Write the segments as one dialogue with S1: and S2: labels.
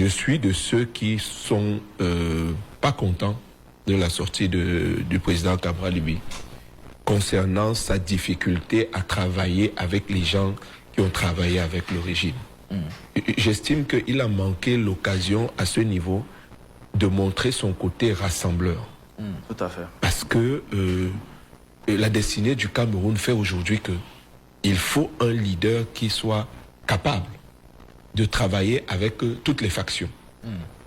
S1: Je suis de ceux qui sont pas contents de la sortie du président Cabral Libye concernant sa difficulté à travailler avec les gens qui ont travaillé avec le régime. J'estime qu'il a manqué l'occasion à ce niveau de montrer son côté rassembleur.
S2: Tout à fait.
S1: Parce que la destinée du Cameroun fait aujourd'hui que il faut un leader qui soit capable de travailler avec toutes les factions.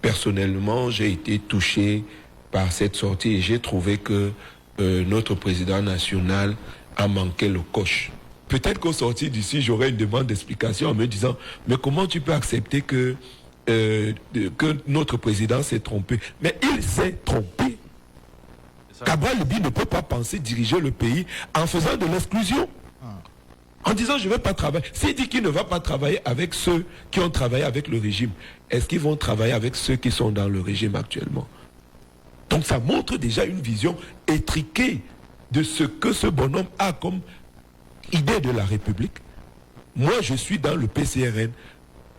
S1: Personnellement, j'ai été touché par cette sortie et j'ai trouvé que notre président national a manqué le coche. Peut-être qu'au sortir d'ici, j'aurai une demande d'explication en me disant « Mais comment tu peux accepter que notre président s'est trompé ?» Mais il s'est trompé. Cabral Libye ne peut pas penser diriger le pays en faisant de l'exclusion. En disant je ne vais pas travailler. S'il dit qu'il ne va pas travailler avec ceux qui ont travaillé avec le régime, est-ce qu'ils vont travailler avec ceux qui sont dans le régime actuellement? Donc ça montre déjà une vision étriquée de ce que ce bonhomme a comme idée de la République. Moi je suis dans le PCRN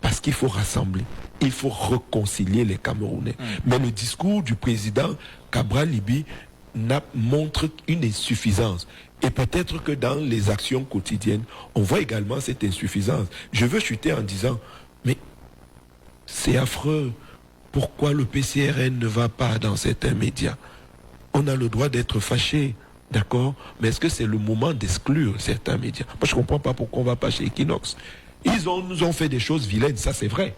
S1: parce qu'il faut rassembler, il faut réconcilier les Camerounais. Mais le discours du président Cabral Libye montre une insuffisance. Et peut-être que dans les actions quotidiennes, on voit également cette insuffisance. Je veux chuter en disant, mais c'est affreux. Pourquoi le PCRN ne va pas dans certains médias? On a le droit d'être fâché, d'accord? Mais est-ce que c'est le moment d'exclure certains médias? Moi, je ne comprends pas pourquoi on ne va pas chez Equinox. Nous ont fait des choses vilaines, ça c'est vrai.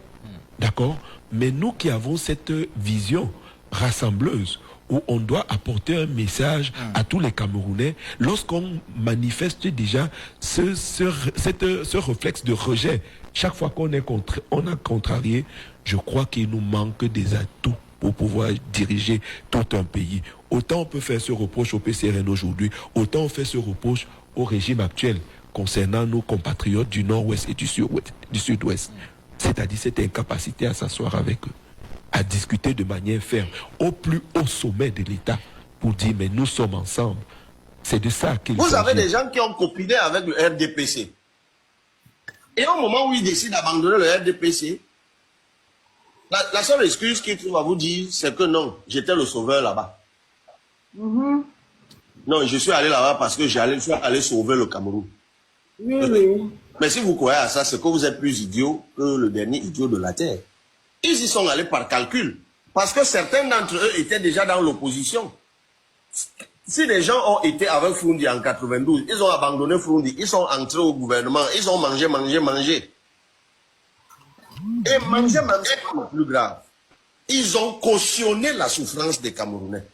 S1: D'accord? Mais nous qui avons cette vision rassembleuse, où on doit apporter un message à tous les Camerounais, lorsqu'on manifeste déjà ce réflexe de rejet, chaque fois qu'on a contrarié, je crois qu'il nous manque des atouts pour pouvoir diriger tout un pays. Autant on peut faire ce reproche au PCRN aujourd'hui, autant on fait ce reproche au régime actuel concernant nos compatriotes du Nord-Ouest et du Sud-Ouest. C'est-à-dire cette incapacité à s'asseoir avec eux, à discuter de manière ferme, au plus haut sommet de l'État, pour dire, mais nous sommes ensemble. C'est de ça qu'il s'agit.
S3: Vous avez des gens qui ont copié avec le RDPC. Et au moment où ils décident d'abandonner le RDPC, la seule excuse qu'ils trouvent à vous dire, c'est que non, j'étais le sauveur là-bas. Non, je suis allé là-bas parce que je suis allé sauver le Cameroun.
S4: Oui.
S3: Mais si vous croyez à ça, c'est que vous êtes plus idiot que le dernier idiot de la Terre. Ils y sont allés par calcul. Parce que certains d'entre eux étaient déjà dans l'opposition. Si les gens ont été avec Froundi en 92, ils ont abandonné Froundi, ils sont entrés au gouvernement, ils ont mangé. Et manger, c'est le plus grave. Ils ont cautionné la souffrance des Camerounais.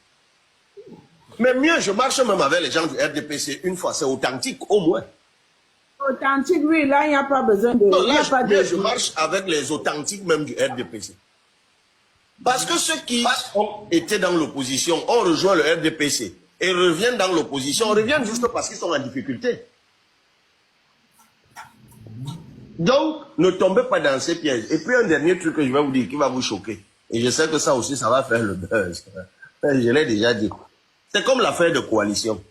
S3: Mais mieux, je marche même avec les gens du RDPC une fois, c'est authentique au moins.
S4: Authentique, oui, là, il n'y a pas besoin de...
S3: Non, là, je marche avec les authentiques même du RDPC. Parce que ceux qui ont été dans l'opposition ont rejoint le RDPC et reviennent dans l'opposition, reviennent juste parce qu'ils sont en difficulté. Donc, ne tombez pas dans ces pièges. Et puis, un dernier truc que je vais vous dire qui va vous choquer. Et je sais que ça aussi, ça va faire le buzz. Je l'ai déjà dit. C'est comme l'affaire de coalition.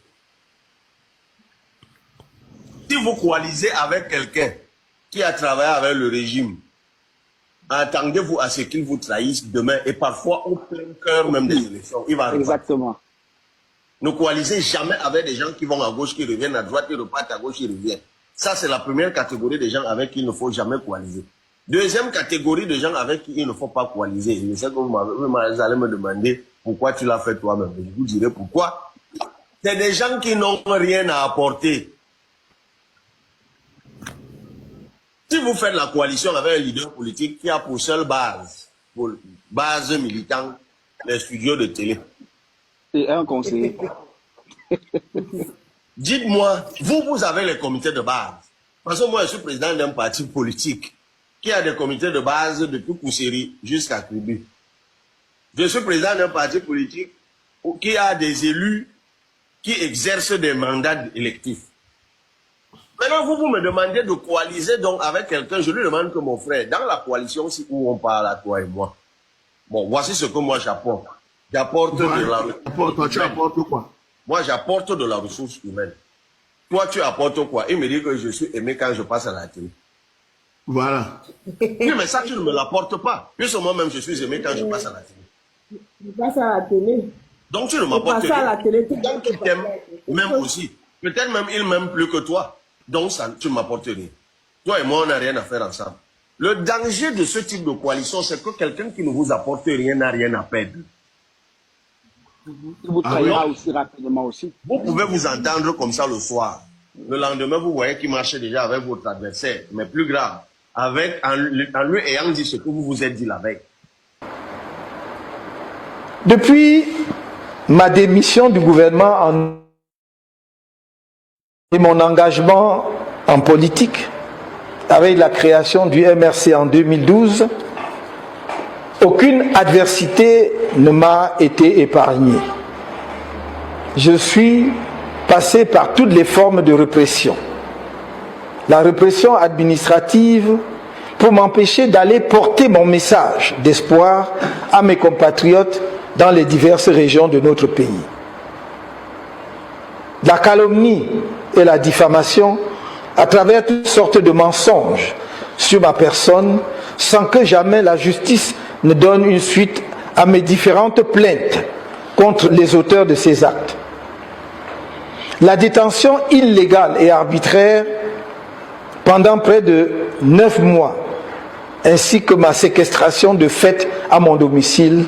S3: Si vous coalisez avec quelqu'un qui a travaillé avec le régime, attendez-vous à ce qu'il vous trahisse demain et parfois au plein cœur même des élections. Il va
S5: Exactement.
S3: Ne coalisez jamais avec des gens qui vont à gauche, qui reviennent à droite, qui repartent à gauche, qui reviennent. Ça, c'est la première catégorie de gens avec qui il ne faut jamais coaliser. Deuxième catégorie de gens avec qui il ne faut pas coaliser. Je sais que vous allez me demander pourquoi tu l'as fait toi-même. Je vous dirai pourquoi. C'est des gens qui n'ont rien à apporter. Si vous faites la coalition avec un leader politique qui a pour seule base militante, les studios de télé.
S5: Et un conseiller.
S3: Dites-moi, vous avez les comités de base. Parce que moi, je suis président d'un parti politique qui a des comités de base depuis Kousseri jusqu'à Kribi. Je suis président d'un parti politique qui a des élus qui exercent des mandats électifs. Maintenant, vous me demandez de coaliser donc avec quelqu'un. Je lui demande que mon frère, dans la coalition où on parle à toi et moi, bon, voici ce que moi j'apporte. J'apporte de la ressource.
S6: Tu apportes quoi?
S3: Moi, j'apporte de la ressource humaine. Toi, tu apportes quoi? Il me dit que je suis aimé quand je passe à la télé. Voilà. Oui, mais ça, tu ne me l'apportes pas. Puisque moi-même, je suis aimé quand je passe à la télé.
S4: Je passe à la télé.
S3: Donc, tu ne
S4: Je
S3: m'apportes
S4: passe à la
S3: rien.
S4: télé. Tout le
S3: Quand
S4: monde
S3: tu
S4: peut
S3: t'aimes,
S4: passer à la télé.
S3: même aussi. Peut-être même, il m'aime plus que toi. Donc, ça, tu ne m'apportes rien. Toi et moi, on n'a rien à faire ensemble. Le danger de ce type de coalition, c'est que quelqu'un qui ne vous apporte rien n'a rien à perdre.
S5: Il vous
S3: Ah oui?
S5: trahira aussi rapidement aussi.
S3: Vous pouvez vous entendre comme ça le soir. Le lendemain, vous voyez qu'il marchait déjà avec votre adversaire. Mais plus grave, en lui ayant dit ce que vous vous êtes dit la veille.
S2: Depuis ma démission du gouvernement et mon engagement en politique, avec la création du MRC en 2012, aucune adversité ne m'a été épargnée. Je suis passé par toutes les formes de répression. La répression administrative pour m'empêcher d'aller porter mon message d'espoir à mes compatriotes dans les diverses régions de notre pays. La calomnie et la diffamation à travers toutes sortes de mensonges sur ma personne sans que jamais la justice ne donne une suite à mes différentes plaintes contre les auteurs de ces actes. La détention illégale et arbitraire pendant près de 9 mois, ainsi que ma séquestration de fait à mon domicile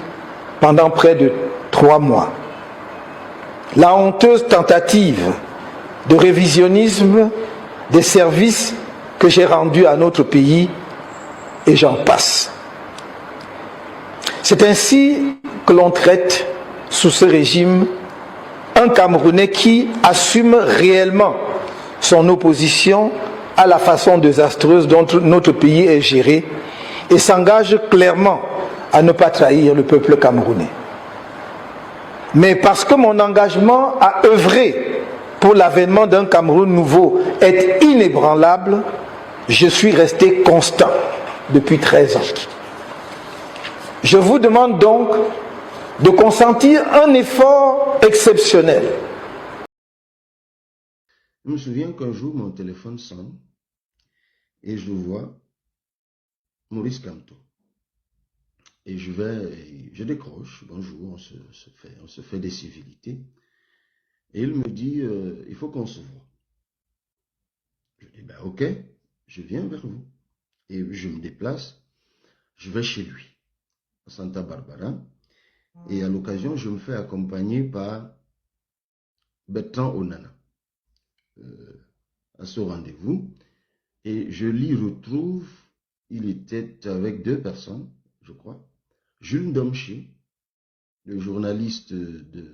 S2: pendant près de 3 mois. La honteuse tentative de révisionnisme des services que j'ai rendus à notre pays, et j'en passe. C'est ainsi que l'on traite sous ce régime un Camerounais qui assume réellement son opposition à la façon désastreuse dont notre pays est géré et s'engage clairement à ne pas trahir le peuple camerounais. Mais parce que mon engagement à œuvrer pour l'avènement d'un Cameroun nouveau est inébranlable, je suis resté constant depuis 13 ans. Je vous demande donc de consentir un effort exceptionnel.
S6: Je me souviens qu'un jour, mon téléphone sonne et je vois Maurice Kamto. Et je décroche, bonjour, on se fait des civilités. Et il me dit, il faut qu'on se voit. Je dis, ben ok, je viens vers vous. Et je me déplace, je vais chez lui, à Santa Barbara. Et à l'occasion, je me fais accompagner par Bertrand Onana à ce rendez-vous. Et je l'y retrouve, il était avec 2 personnes, je crois. Jules Domché, le journaliste de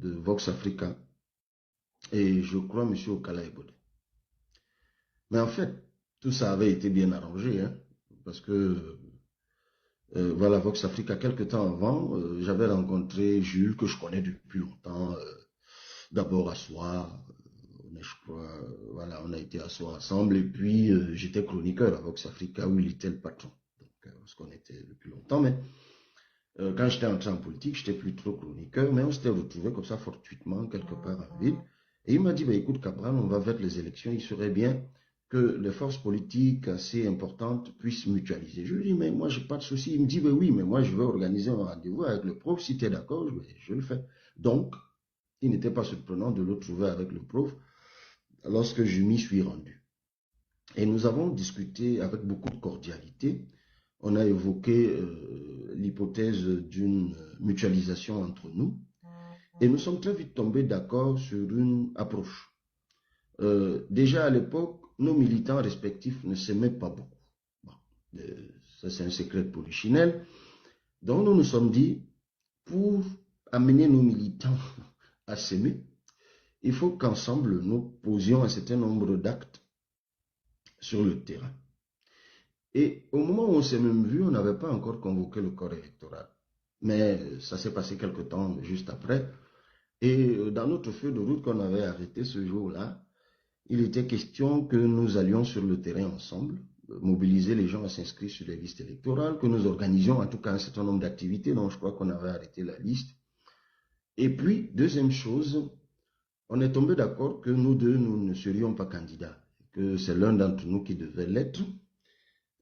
S6: Vox Africa, et je crois M. Okala Ebode. Mais en fait, tout ça avait été bien arrangé, hein, parce que voilà, Vox Africa, quelque temps avant, j'avais rencontré Jules, que je connais depuis longtemps, d'abord à Soir, je crois, voilà, on a été à Soir ensemble, et puis j'étais chroniqueur à Vox Africa, où il était le patron, donc on se connaissait depuis longtemps, mais quand j'étais entré en politique, j'étais plus trop chroniqueur, mais on s'était retrouvé comme ça fortuitement, quelque part en ville, et il m'a dit, bah, écoute Cabral, on va vers les élections, il serait bien que les forces politiques assez importantes puissent mutualiser. Je lui dis, mais moi, je n'ai pas de souci. Il me dit, bah, oui, mais moi, je veux organiser un rendez-vous avec le prof. Si tu es d'accord, je le fais. Donc, il n'était pas surprenant de le trouver avec le prof lorsque je m'y suis rendu. Et nous avons discuté avec beaucoup de cordialité. On a évoqué l'hypothèse d'une mutualisation entre nous. Et nous sommes très vite tombés d'accord sur une approche. Déjà à l'époque, nos militants respectifs ne s'aimaient pas beaucoup. Bon, ça, c'est un secret de polichinelle. Donc, nous nous sommes dit, pour amener nos militants à s'aimer, il faut qu'ensemble, nous posions un certain nombre d'actes sur le terrain. Et au moment où on s'est même vu, on n'avait pas encore convoqué le corps électoral. Mais ça s'est passé quelque temps juste après. Et dans notre feu de route qu'on avait arrêté ce jour-là, il était question que nous allions sur le terrain ensemble, mobiliser les gens à s'inscrire sur les listes électorales, que nous organisions en tout cas un certain nombre d'activités, donc je crois qu'on avait arrêté la liste. Et puis, deuxième chose, on est tombé d'accord que nous deux, nous ne serions pas candidats, que c'est l'un d'entre nous qui devait l'être,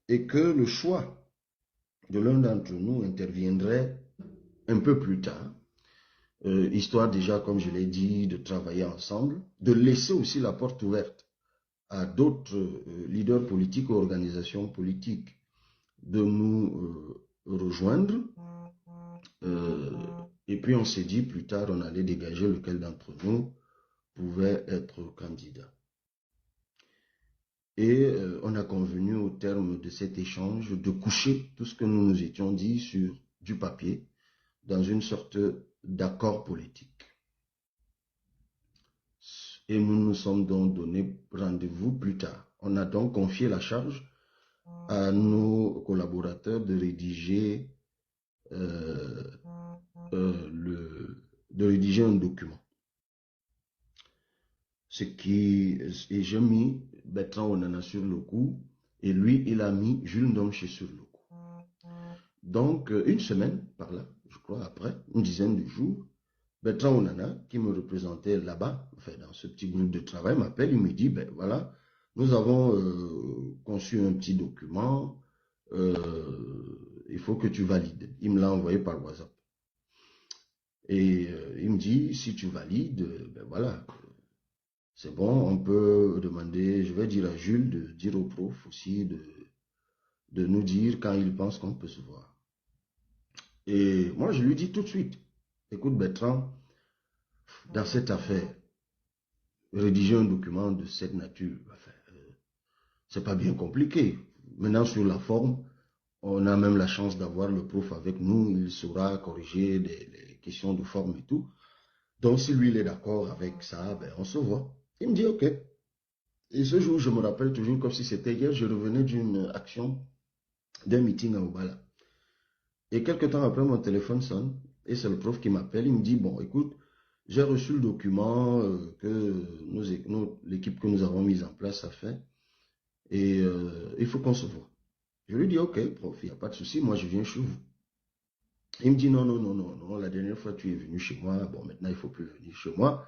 S6: et que le choix de l'un d'entre nous interviendrait un peu plus tard, histoire déjà, comme je l'ai dit, de travailler ensemble, de laisser aussi la porte ouverte à d'autres leaders politiques ou organisations politiques de nous rejoindre. Et puis on s'est dit plus tard, on allait dégager lequel d'entre nous pouvait être candidat. Et on a convenu au terme de cet échange de coucher tout ce que nous nous étions dit sur du papier dans une sorte d'accord politique. Et nous nous sommes donc donné rendez-vous plus tard. On a donc confié la charge à nos collaborateurs de rédiger, un document. Et j'ai mis Bertrand Onana sur le coup, et lui, il a mis Jules Ndomché sur le coup. Donc, une semaine par là, je crois, après, une dizaine de jours, Bertrand Onana, qui me représentait là-bas, enfin, dans ce petit groupe de travail, m'appelle, il me dit, ben voilà, nous avons conçu un petit document, il faut que tu valides. Il me l'a envoyé par WhatsApp. Et il me dit, si tu valides, ben voilà, c'est bon, on peut demander, je vais dire à Jules de dire au prof aussi de nous dire quand il pense qu'on peut se voir. Et moi, je lui dis tout de suite, écoute Bertrand, dans cette affaire, rédiger un document de cette nature, enfin, c'est pas bien compliqué. Maintenant, sur la forme, on a même la chance d'avoir le prof avec nous, il saura corriger les questions de forme et tout. Donc, si lui, il est d'accord avec ça, ben, on se voit. Il me dit, OK. Et ce jour, je me rappelle toujours comme si c'était hier, je revenais d'une action, d'un meeting à Obala. Et quelques temps après, mon téléphone sonne, et c'est le prof qui m'appelle, il me dit, bon, écoute, j'ai reçu le document que l'équipe que nous avons mise en place a fait, et il faut qu'on se voit. Je lui dis, OK, prof, il n'y a pas de souci, moi je viens chez vous. Il me dit, non, la dernière fois tu es venu chez moi, bon, maintenant il ne faut plus venir chez moi,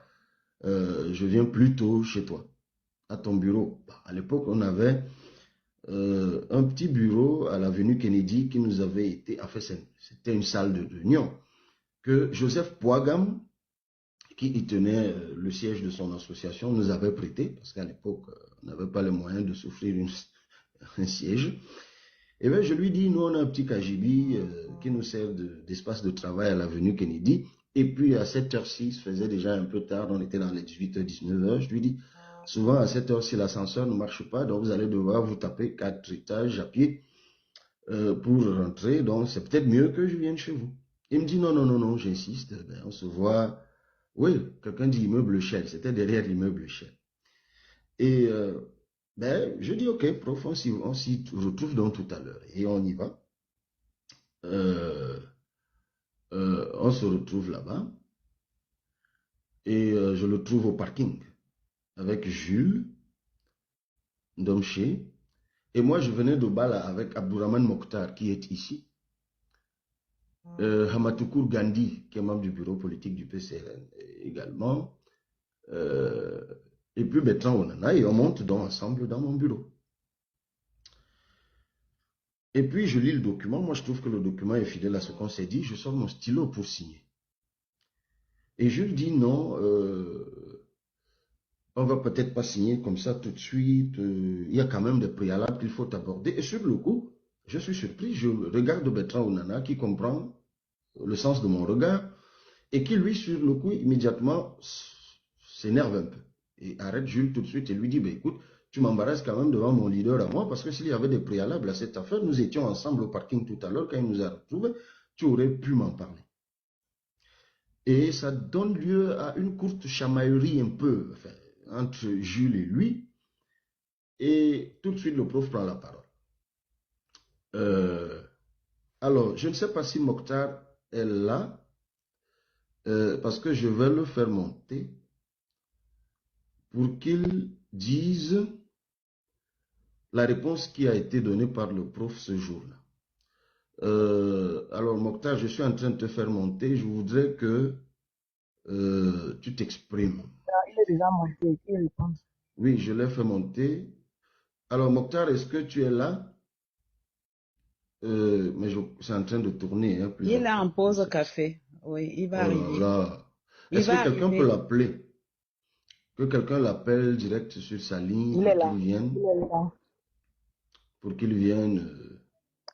S6: je viens plutôt chez toi, à ton bureau. Bah, à l'époque, on avait un petit bureau à l'avenue Kennedy qui nous avait été, en fait, c'était une salle de réunion que Joseph Pouagam, qui y tenait le siège de son association, nous avait prêté, parce qu'à l'époque, on n'avait pas les moyens de s'offrir un siège. Et bien, je lui dis, nous, on a un petit Kajibi qui nous sert d'espace de travail à l'avenue Kennedy. Et puis, à cette heure-ci, il se faisait déjà un peu tard, on était dans les 18h, 19h. Je lui dis, souvent, à cette heure-ci, l'ascenseur ne marche pas, donc vous allez devoir vous taper 4 étages à pied pour rentrer. Donc, c'est peut-être mieux que je vienne chez vous. Il me dit, non, j'insiste. Ben, on se voit. Oui, quelqu'un dit immeuble Shell. C'était derrière l'immeuble Shell. Et ben, je dis, OK, prof, on s'y retrouve donc tout à l'heure. Et on y va. On se retrouve là-bas. Et je le trouve au parking avec Jules Ndomché. Et moi, je venais de Bala avec Abdourahmane Mokhtar, qui est ici. Hamatoukour Gandhi, qui est membre du bureau politique du PCRN également. Et puis Bertrand Onana, et on monte donc ensemble dans mon bureau. Et puis je lis le document. Moi, je trouve que le document est fidèle à ce qu'on s'est dit. Je sors mon stylo pour signer. Et je lui dis non, on va peut-être pas signer comme ça tout de suite. Il y a quand même des préalables qu'il faut aborder. Et sur le coup, je suis surpris. Je regarde Bertrand Onana qui comprend le sens de mon regard et qui, lui, sur le coup, immédiatement s'énerve un peu. Et arrête Jules tout de suite et lui dit, bah, écoute, tu m'embarrasses quand même devant mon leader à moi, parce que s'il y avait des préalables à cette affaire, nous étions ensemble au parking tout à l'heure, quand il nous a retrouvés, tu aurais pu m'en parler. Et ça donne lieu à une courte chamaillerie un peu, enfin, entre Jules et lui, et tout de suite le prof prend la parole. Alors, je ne sais pas si Mokhtar est là, parce que je vais le faire monter pour qu'il dise la réponse qui a été donnée par le prof ce jour-là. Alors, Mokhtar, je suis en train de te faire monter. Je voudrais que tu t'exprimes.
S7: il est déjà monté. Il répond.
S6: Oui, je l'ai fait monter. Alors, Mokhtar, est-ce que tu es là? Mais c'est en train de tourner. Hein,
S4: Il est en pause café. Oui, il va
S6: oh là
S4: arriver.
S6: là.
S4: Il
S6: Est-ce que
S4: va
S6: quelqu'un peut
S4: arriver.
S6: l'appeler? Que quelqu'un l'appelle direct sur sa ligne
S7: Il
S6: pour
S7: est là.
S6: qu'il vienne.
S7: Il est là.
S6: Pour qu'il vienne.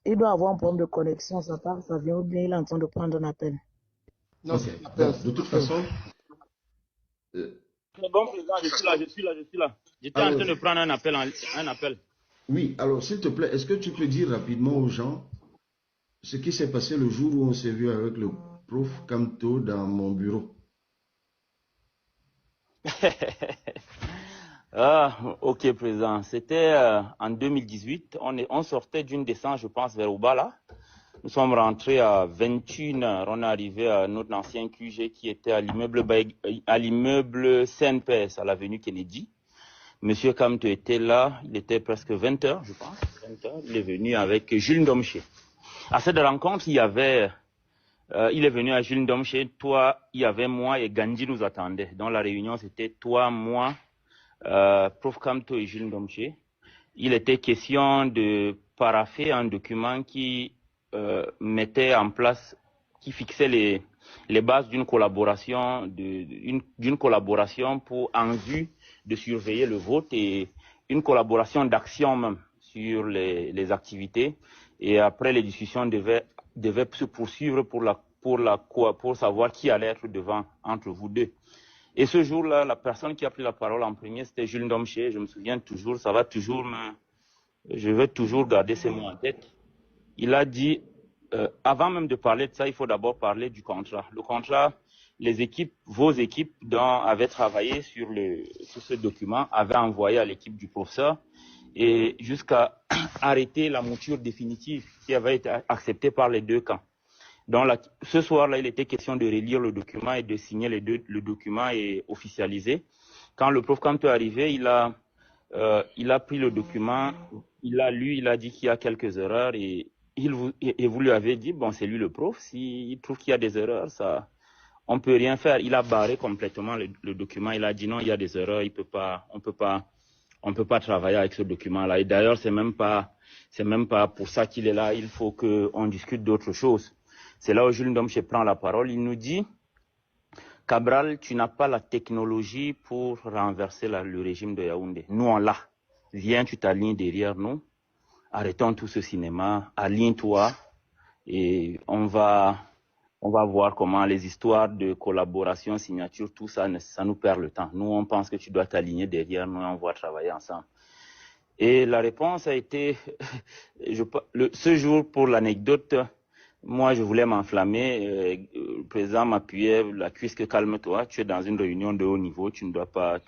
S7: Il doit avoir un problème de connexion. Ça part, ça vient ou bien il est en train de prendre un appel.
S2: Non,
S6: Ok.
S2: c'est l'appel.
S6: Bon, de toute façon.
S5: C'est bon, président, je suis là. J'étais en
S6: Alors,
S5: train de prendre un appel.
S6: oui, alors s'il te plaît, est-ce que tu peux dire rapidement aux gens ce qui s'est passé le jour où on s'est vu avec le prof Kamto dans mon bureau?
S5: Ah, ok, président. C'était en 2018. On sortait d'une descente, je pense, vers Oubala. Nous sommes rentrés à 21h. On est arrivé à notre ancien QG qui était à l'immeuble CNPS, à l'avenue Kennedy. Monsieur Kamto était là. Il était presque 20h, je pense. 20h. Il est venu avec Jules Ndomché. À cette rencontre, il est venu à Jules Ndomché. Toi, il y avait moi et Gandhi nous attendait. Dans la réunion, c'était toi, moi, Prof Kamto et Jules Ndomché. Il était question de parapher un document qui mettait en place, qui fixait les bases d'une collaboration, d'une collaboration en vue de surveiller le vote et une collaboration d'action même sur les activités. Et après, les discussions devaient se poursuivre pour savoir qui allait être devant entre vous deux. Et ce jour-là, la personne qui a pris la parole en premier, c'était Jules Ndomché. Je me souviens toujours, je vais toujours garder ces mots en tête. Il a dit, avant même de parler de ça, il faut d'abord parler du contrat. Le contrat, vos équipes avaient travaillé sur ce document, avaient envoyé à l'équipe du professeur et jusqu'à arrêter la mouture définitive qui avait été acceptée par les deux camps. Donc ce soir-là, il était question de relire le document et de signer le document et officialiser. Quand le prof Kamto est arrivé, il a pris le document, il l'a lu, il a dit qu'il y a quelques erreurs et vous lui avez dit, bon, c'est lui le prof, s'il trouve qu'il y a des erreurs, ça, on peut rien faire. Il a barré complètement le document, il a dit non, il y a des erreurs, on peut pas travailler avec ce document-là. Et d'ailleurs, c'est même pas pour ça qu'il est là, il faut qu'on discute d'autres choses. C'est là où Jules Ndomché prend la parole, il nous dit, Cabral, tu n'as pas la technologie pour renverser le régime de Yaoundé. Nous, on l'a. Viens, tu t'alignes derrière nous. Arrêtons tout ce cinéma. Aligne-toi. Et on va voir comment les histoires de collaboration, signature, tout ça, ça nous perd le temps. Nous, on pense que tu dois t'aligner derrière nous et on va travailler ensemble. Et la réponse a été, ce jour, pour l'anecdote, moi, je voulais m'enflammer. Le président m'appuyait la cuisse que calme-toi. Tu es dans une réunion de haut niveau. Tu ne dois pas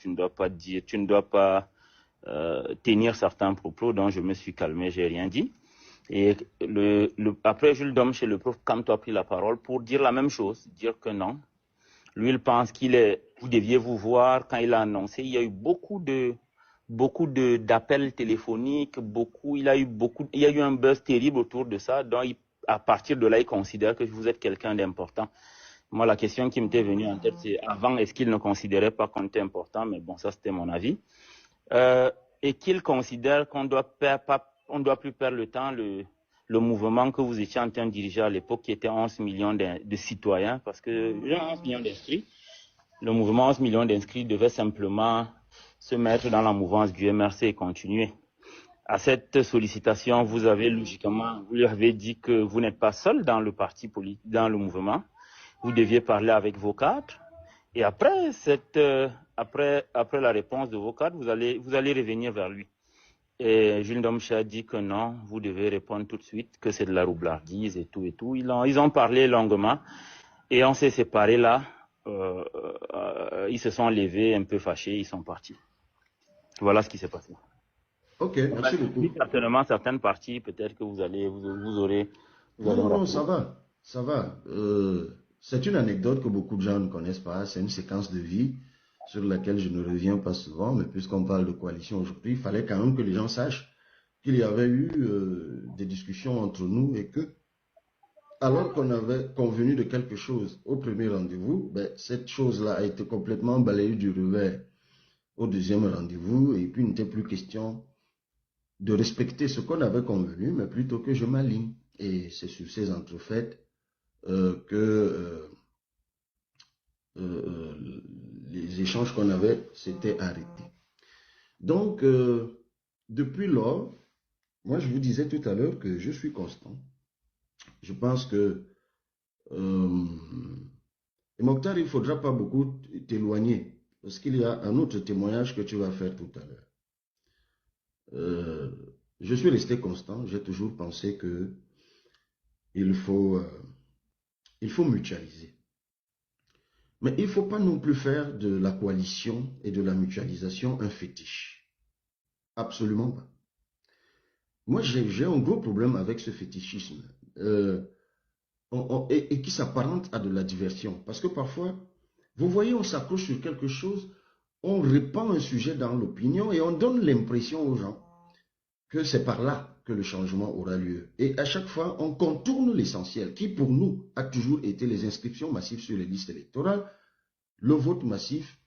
S5: tenir certains propos. Donc, je me suis calmé. J'ai rien dit. Et après, Jules Ndomché, le prof Kamto a pris la parole pour dire la même chose, dire que non. Lui, il pense vous deviez vous voir quand il a annoncé. Il y a eu beaucoup d'appels téléphoniques, il y a eu un buzz terrible autour de ça. Donc, à partir de là, il considère que vous êtes quelqu'un d'important. Moi, la question qui m'était venue en tête, c'est avant, est-ce qu'il ne considérait pas qu'on était important? Mais bon, ça, c'était mon avis. Et qu'il considère qu'on doit plus perdre le temps, le mouvement que vous étiez en train de diriger à l'époque, qui était 11 millions de citoyens, parce que il y a 11 millions d'inscrits. Le mouvement 11 millions d'inscrits devait simplement se mettre dans la mouvance du MRC et continuer. À cette sollicitation, vous lui avez dit que vous n'êtes pas seul dans le parti politique, dans le mouvement. Vous deviez parler avec vos cadres. Et après la réponse de vos cadres, vous allez revenir vers lui. Et Jules Ndomché a dit que non, vous devez répondre tout de suite, que c'est de la roublardise et tout et tout. Ils ont parlé longuement et on s'est séparés là. Ils se sont levés un peu fâchés, ils sont partis. Voilà ce qui s'est passé.
S6: Ok, merci beaucoup.
S5: Certainement, certaines parties, peut-être que vous aurez...
S6: Non, ça va. C'est une anecdote que beaucoup de gens ne connaissent pas. C'est une séquence de vie sur laquelle je ne reviens pas souvent. Mais puisqu'on parle de coalition aujourd'hui, il fallait quand même que les gens sachent qu'il y avait eu des discussions entre nous et que alors qu'on avait convenu de quelque chose au premier rendez-vous, ben, cette chose-là a été complètement balayée du revers au deuxième rendez-vous, et puis il n'était plus question de respecter ce qu'on avait convenu, mais plutôt que je m'aligne. Et c'est sur ces entrefaites que les échanges qu'on avait s'étaient arrêtés. Donc, depuis lors, moi je vous disais tout à l'heure que je suis constant. Je pense que et Mokhtar, il ne faudra pas beaucoup t'éloigner, parce qu'il y a un autre témoignage que tu vas faire tout à l'heure. Je suis resté constant, j'ai toujours pensé que il faut mutualiser. Mais il ne faut pas non plus faire de la coalition et de la mutualisation un fétiche. Absolument pas. Moi, j'ai un gros problème avec ce fétichisme. Et qui s'apparente à de la diversion. Parce que parfois, vous voyez, on s'accroche sur quelque chose, on répand un sujet dans l'opinion et on donne l'impression aux gens que c'est par là que le changement aura lieu. Et à chaque fois, on contourne l'essentiel, qui pour nous a toujours été les inscriptions massives sur les listes électorales, le vote massif